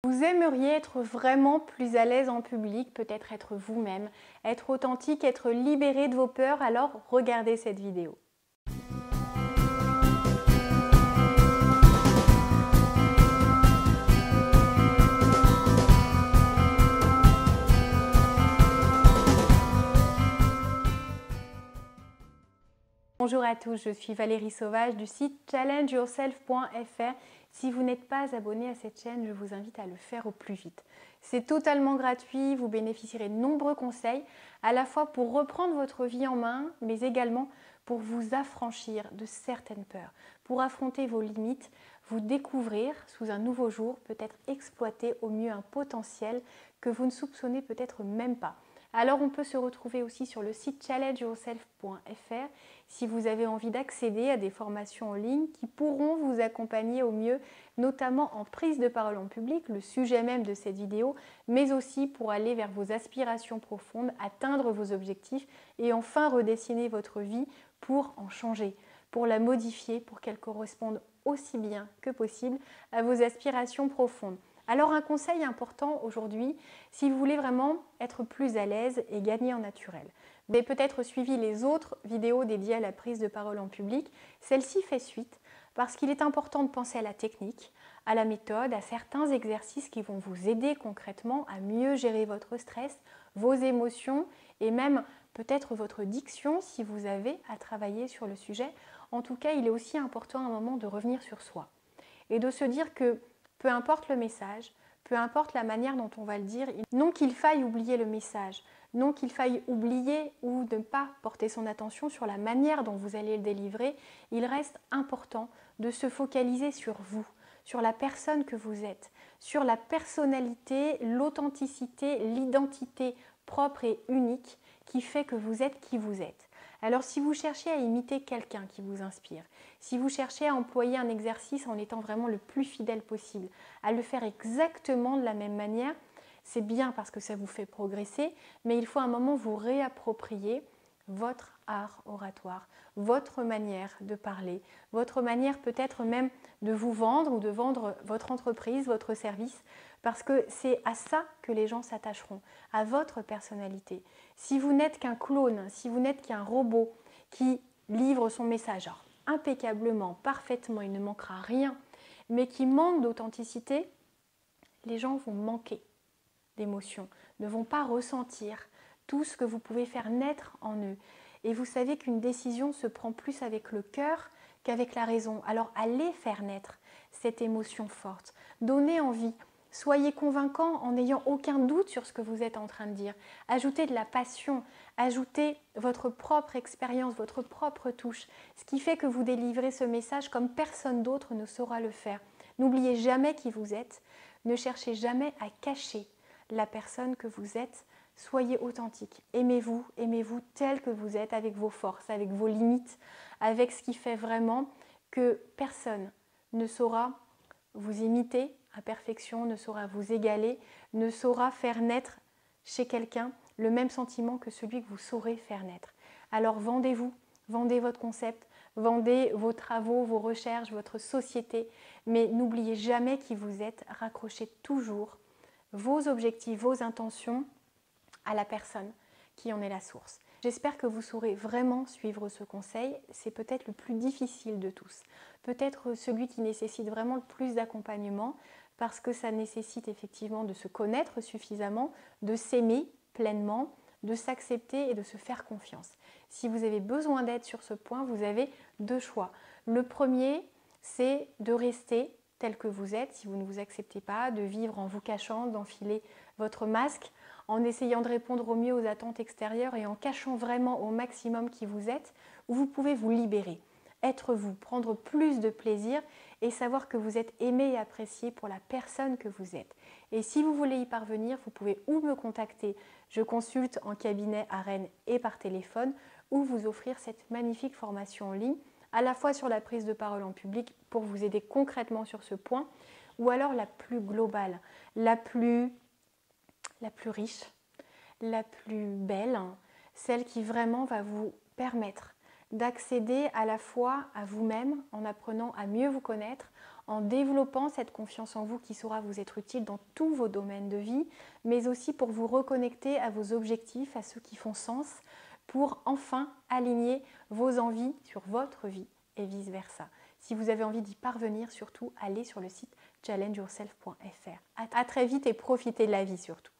Vous aimeriez être vraiment plus à l'aise en public, peut-être être vous-même, être authentique, être libéré de vos peurs, alors regardez cette vidéo. Bonjour à tous, je suis Valérie Sauvage du site challengeyourself.fr. Si vous n'êtes pas abonné à cette chaîne, je vous invite à le faire au plus vite. C'est totalement gratuit, vous bénéficierez de nombreux conseils, à la fois pour reprendre votre vie en main, mais également pour vous affranchir de certaines peurs, pour affronter vos limites, vous découvrir sous un nouveau jour, peut-être exploiter au mieux un potentiel que vous ne soupçonnez peut-être même pas. Alors on peut se retrouver aussi sur le site challengeyourself.fr si vous avez envie d'accéder à des formations en ligne qui pourront vous accompagner au mieux, notamment en prise de parole en public, le sujet même de cette vidéo, mais aussi pour aller vers vos aspirations profondes, atteindre vos objectifs et enfin redessiner votre vie pour en changer, pour la modifier, pour qu'elle corresponde aussi bien que possible à vos aspirations profondes. Alors un conseil important aujourd'hui, si vous voulez vraiment être plus à l'aise et gagner en naturel. Vous avez peut-être suivi les autres vidéos dédiées à la prise de parole en public. Celle-ci fait suite parce qu'il est important de penser à la technique, à la méthode, à certains exercices qui vont vous aider concrètement à mieux gérer votre stress, vos émotions et même peut-être votre diction si vous avez à travailler sur le sujet. En tout cas, il est aussi important à un moment de revenir sur soi et de se dire que peu importe le message, peu importe la manière dont on va le dire, non qu'il faille oublier le message, non qu'il faille oublier ou ne pas porter son attention sur la manière dont vous allez le délivrer, il reste important de se focaliser sur vous, sur la personne que vous êtes, sur la personnalité, l'authenticité, l'identité propre et unique qui fait que vous êtes qui vous êtes. Alors si vous cherchez à imiter quelqu'un qui vous inspire, si vous cherchez à employer un exercice en étant vraiment le plus fidèle possible, à le faire exactement de la même manière, c'est bien parce que ça vous fait progresser, mais il faut à un moment vous réapproprier votre art oratoire, votre manière de parler, votre manière peut-être même de vous vendre ou de vendre votre entreprise, votre service, parce que c'est à ça que les gens s'attacheront, à votre personnalité. Si vous n'êtes qu'un clone, si vous n'êtes qu'un robot qui livre son message impeccablement, parfaitement, il ne manquera rien, mais qui manque d'authenticité, les gens vont manquer d'émotion, ne vont pas ressentir tout ce que vous pouvez faire naître en eux. Et vous savez qu'une décision se prend plus avec le cœur qu'avec la raison. Alors allez faire naître cette émotion forte, donnez envie. Soyez convaincant en n'ayant aucun doute sur ce que vous êtes en train de dire. Ajoutez de la passion, ajoutez votre propre expérience, votre propre touche, ce qui fait que vous délivrez ce message comme personne d'autre ne saura le faire. N'oubliez jamais qui vous êtes, ne cherchez jamais à cacher la personne que vous êtes. Soyez authentique, aimez-vous tel que vous êtes, avec vos forces, avec vos limites, avec ce qui fait vraiment que personne ne saura vous imiter à perfection, ne saura vous égaler, ne saura faire naître chez quelqu'un le même sentiment que celui que vous saurez faire naître. Alors vendez-vous, vendez votre concept, vendez vos travaux, vos recherches, votre société, mais n'oubliez jamais qui vous êtes, raccrochez toujours vos objectifs, vos intentions à la personne qui en est la source. J'espère que vous saurez vraiment suivre ce conseil. C'est peut-être le plus difficile de tous. Peut-être celui qui nécessite vraiment le plus d'accompagnement parce que ça nécessite effectivement de se connaître suffisamment, de s'aimer pleinement, de s'accepter et de se faire confiance. Si vous avez besoin d'aide sur ce point, vous avez deux choix. Le premier, c'est de rester tel que vous êtes, si vous ne vous acceptez pas, de vivre en vous cachant, d'enfiler votre masque, en essayant de répondre au mieux aux attentes extérieures et en cachant vraiment au maximum qui vous êtes, où vous pouvez vous libérer, être vous, prendre plus de plaisir et savoir que vous êtes aimé et apprécié pour la personne que vous êtes. Et si vous voulez y parvenir, vous pouvez ou me contacter, je consulte en cabinet à Rennes et par téléphone, ou vous offrir cette magnifique formation en ligne, à la fois sur la prise de parole en public pour vous aider concrètement sur ce point, ou alors la plus globale, la plus riche, la plus belle, celle qui vraiment va vous permettre d'accéder à la fois à vous-même en apprenant à mieux vous connaître, en développant cette confiance en vous qui saura vous être utile dans tous vos domaines de vie, mais aussi pour vous reconnecter à vos objectifs, à ceux qui font sens, pour enfin aligner vos envies sur votre vie et vice-versa. Si vous avez envie d'y parvenir, surtout, allez sur le site challengeyourself.fr. À très vite et profitez de la vie surtout.